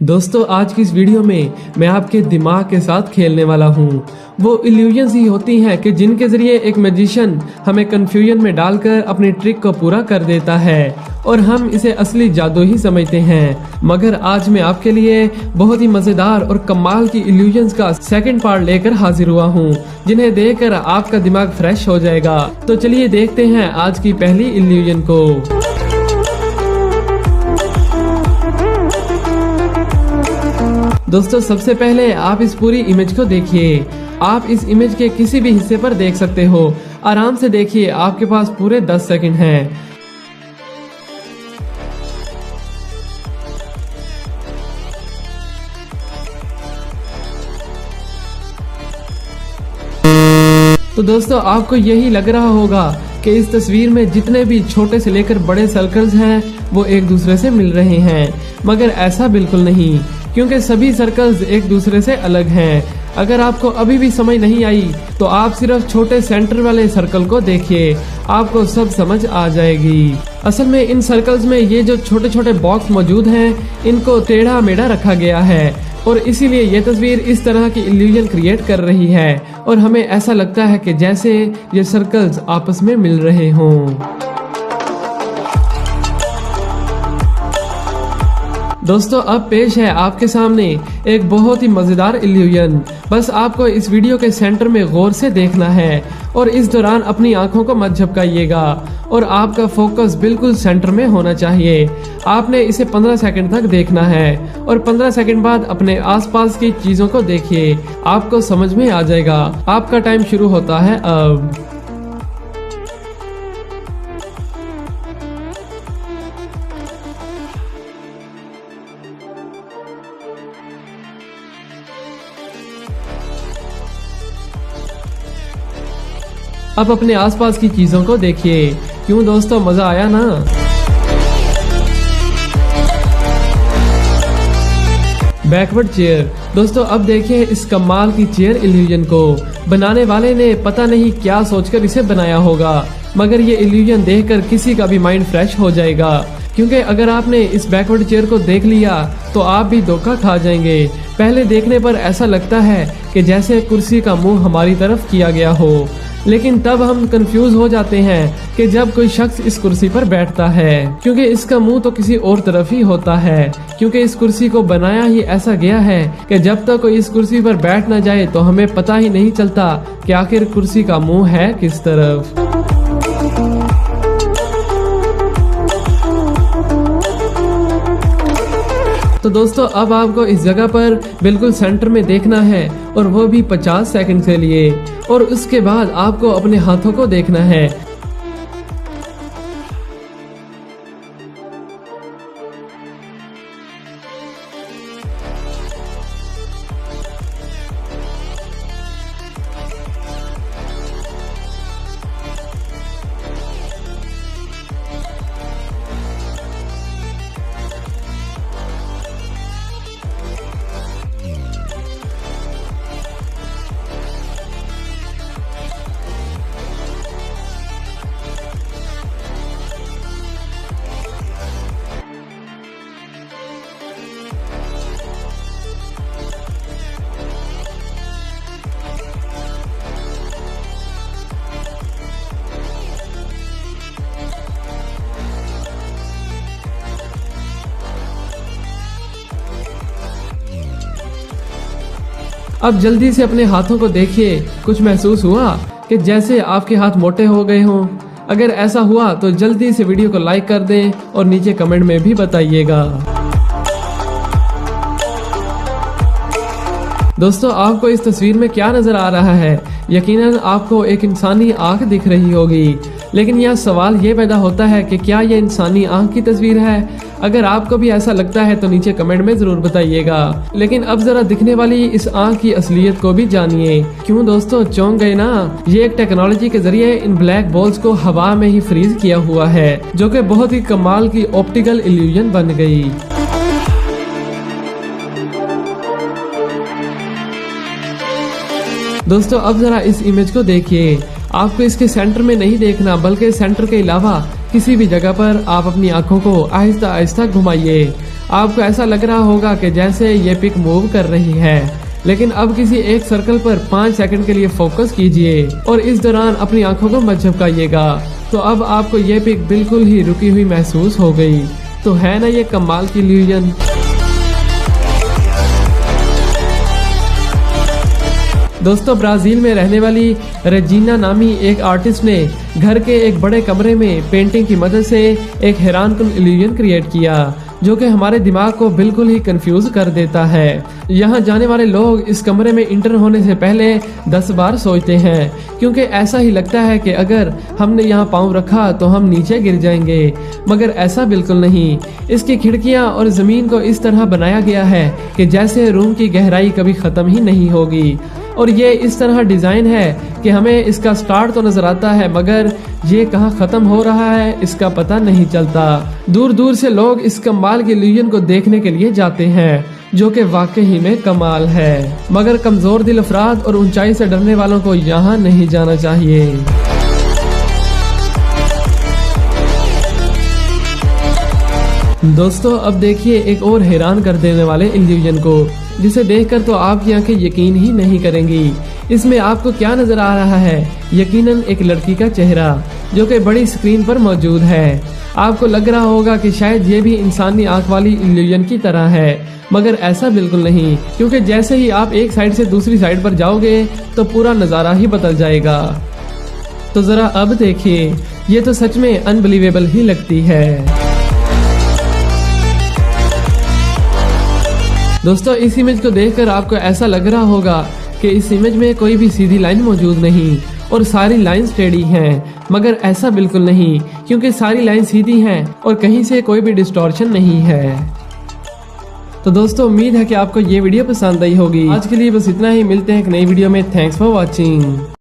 दोस्तों आज की इस वीडियो में मैं आपके दिमाग के साथ खेलने वाला हूँ। वो इल्यूजन्स ही होती हैं कि जिनके जरिए एक मैजिशियन हमें कंफ्यूजन में डालकर अपनी ट्रिक को पूरा कर देता है और हम इसे असली जादू ही समझते हैं। मगर आज मैं आपके लिए बहुत ही मजेदार और कमाल की इल्यूजन्स का सेकंड पार्ट लेकर हाजिर हुआ हूँ, जिन्हें देखकर आपका दिमाग फ्रेश हो जाएगा। तो चलिए देखते हैं आज की पहली इल्यूजन को। दोस्तों सबसे पहले आप इस पूरी इमेज को देखिए। आप इस इमेज के किसी भी हिस्से पर देख सकते हो। आराम से देखिए, आपके पास पूरे 10 सेकंड हैं। तो दोस्तों आपको यही लग रहा होगा कि इस तस्वीर में जितने भी छोटे से लेकर बड़े सर्कल्स हैं वो एक दूसरे से मिल रहे हैं, मगर ऐसा बिल्कुल नहीं, क्योंकि सभी सर्कल्स एक दूसरे से अलग हैं। अगर आपको अभी भी समझ नहीं आई तो आप सिर्फ छोटे सेंटर वाले सर्कल को देखिए, आपको सब समझ आ जाएगी। असल में इन सर्कल्स में ये जो छोटे छोटे बॉक्स मौजूद हैं इनको टेढ़ा मेढ़ा रखा गया है और इसीलिए ये तस्वीर इस तरह की इल्यूजन क्रिएट कर रही है और हमें ऐसा लगता है कि जैसे ये सर्कल्स आपस में मिल रहे हों। दोस्तों अब पेश है आपके सामने एक बहुत ही मजेदार इल्यूजन। बस आपको इस वीडियो के सेंटर में गौर से देखना है और इस दौरान अपनी आंखों को मत झपकाइएगा और आपका फोकस बिल्कुल सेंटर में होना चाहिए। आपने इसे 15 सेकंड तक देखना है और 15 सेकंड बाद अपने आसपास की चीजों को देखिए, आपको समझ में आ जाएगा। आपका टाइम शुरू होता है अब। अब अपने आसपास की चीजों को देखिए। क्यों दोस्तों, मजा आया ना? Backward chair. दोस्तों अब देखिए इस कमाल की चेयर इल्यूजन को। बनाने वाले ने पता नहीं क्या सोचकर इसे बनाया होगा, मगर ये इल्यूजन देखकर किसी का भी माइंड फ्रेश हो जाएगा, क्योंकि अगर आपने इस बैकवर्ड चेयर को देख लिया तो आप भी धोखा खा जाएंगे। पहले देखने पर ऐसा लगता है कि जैसे कुर्सी का मुंह हमारी तरफ किया गया हो, लेकिन तब हम कंफ्यूज हो जाते हैं कि जब कोई शख्स इस कुर्सी पर बैठता है, क्योंकि इसका मुंह तो किसी और तरफ ही होता है, क्योंकि इस कुर्सी को बनाया ही ऐसा गया है कि जब तक कोई इस कुर्सी पर बैठ ना जाए तो हमें पता ही नहीं चलता कि आखिर कुर्सी का मुंह है किस तरफ। तो दोस्तों अब आपको इस जगह पर बिल्कुल सेंटर में देखना है और वो भी 50 सेकंड के लिए, और उसके बाद आपको अपने हाथों को देखना है। अब जल्दी से अपने हाथों को देखिए। कुछ महसूस हुआ कि जैसे आपके हाथ मोटे हो गए हों? अगर ऐसा हुआ तो जल्दी से वीडियो को लाइक कर दें और नीचे कमेंट में भी बताइएगा। दोस्तों आपको इस तस्वीर में क्या नजर आ रहा है? यकीनन आपको एक इंसानी आंख दिख रही होगी, लेकिन यह सवाल ये पैदा होता है कि क्या यह इंसानी आंख की तस्वीर है? अगर आपको भी ऐसा लगता है तो नीचे कमेंट में जरूर बताइएगा। लेकिन अब जरा दिखने वाली इस आंख की असलियत को भी जानिए। क्यों दोस्तों, चौंक गए ना? ये एक टेक्नोलॉजी के जरिए इन ब्लैक बॉल्स को हवा में ही फ्रीज किया हुआ है, जो कि बहुत ही कमाल की ऑप्टिकल इल्यूजन बन गई। दोस्तों अब जरा इस इमेज को देखिए। आपको इसके सेंटर में नहीं देखना, बल्कि सेंटर के अलावा किसी भी जगह पर आप अपनी आंखों को आहिस्ता आहिस्ता घुमाइए। आपको ऐसा लग रहा होगा कि जैसे ये पिक मूव कर रही है, लेकिन अब किसी एक सर्कल पर 5 सेकंड के लिए फोकस कीजिए और इस दौरान अपनी आंखों को मत झपकाइएगा। तो अब आपको ये पिक बिल्कुल ही रुकी हुई महसूस हो गई। तो है ना ये कमाल की इल्यूजन। दोस्तों, ब्राजील में रहने वाली रेजिना नामी एक आर्टिस्ट ने घर के एक बड़े कमरे में पेंटिंग की मदद से एक हैरानकुन इल्यूजन क्रिएट किया, जो कि हमारे दिमाग को बिल्कुल ही कंफ्यूज कर देता है। यहाँ जाने वाले लोग इस कमरे में इंटर होने से पहले 10 बार सोचते हैं, क्योंकि ऐसा ही लगता है कि अगर हमने यहाँ पाँव रखा तो हम नीचे गिर जाएंगे, मगर ऐसा बिल्कुल नहीं। इसकी खिड़कियाँ और ज़मीन को इस तरह बनाया गया है कि जैसे रूम की गहराई कभी ख़त्म ही नहीं होगी, और ये इस तरह डिज़ाइन है कि हमें इसका स्टार्ट तो नजर आता है, मगर ये कहाँ ख़त्म हो रहा है इसका पता नहीं चलता। दूर दूर से लोग इस कमाल की इल्यूजन को देखने के लिए जाते हैं, जो कि वाकई में कमाल है। मगर कमज़ोर दिल अफराद और ऊंचाई से डरने वालों को यहाँ नहीं जाना चाहिए। दोस्तों, अब देखिए एक और हैरान कर देने वाले इल्यूजन को, जिसे देखकर तो आपकी आंखें यकीन ही नहीं करेंगी। इसमें आपको क्या नजर आ रहा है? यकीनन एक लड़की का चेहरा, जो कि बड़ी स्क्रीन पर मौजूद है। आपको लग रहा होगा कि शायद ये भी इंसानी आंख वाली इल्यूजन की तरह है, मगर ऐसा बिल्कुल नहीं, क्योंकि जैसे ही आप एक साइड से दूसरी साइड पर जाओगे तो पूरा नज़ारा ही बदल जाएगा। तो जरा अब देखिए, ये तो सच में अनबिलीवेबल ही लगती है। दोस्तों, इस इमेज को देखकर आपको ऐसा लग रहा होगा कि इस इमेज में कोई भी सीधी लाइन मौजूद नहीं और सारी लाइन टेढ़ी हैं, मगर ऐसा बिल्कुल नहीं, क्योंकि सारी लाइन सीधी हैं और कहीं से कोई भी डिस्टॉर्शन नहीं है। तो दोस्तों, उम्मीद है कि आपको ये वीडियो पसंद आई होगी। आज के लिए बस इतना ही, मिलते हैं एक नई वीडियो में। Thanks for watching.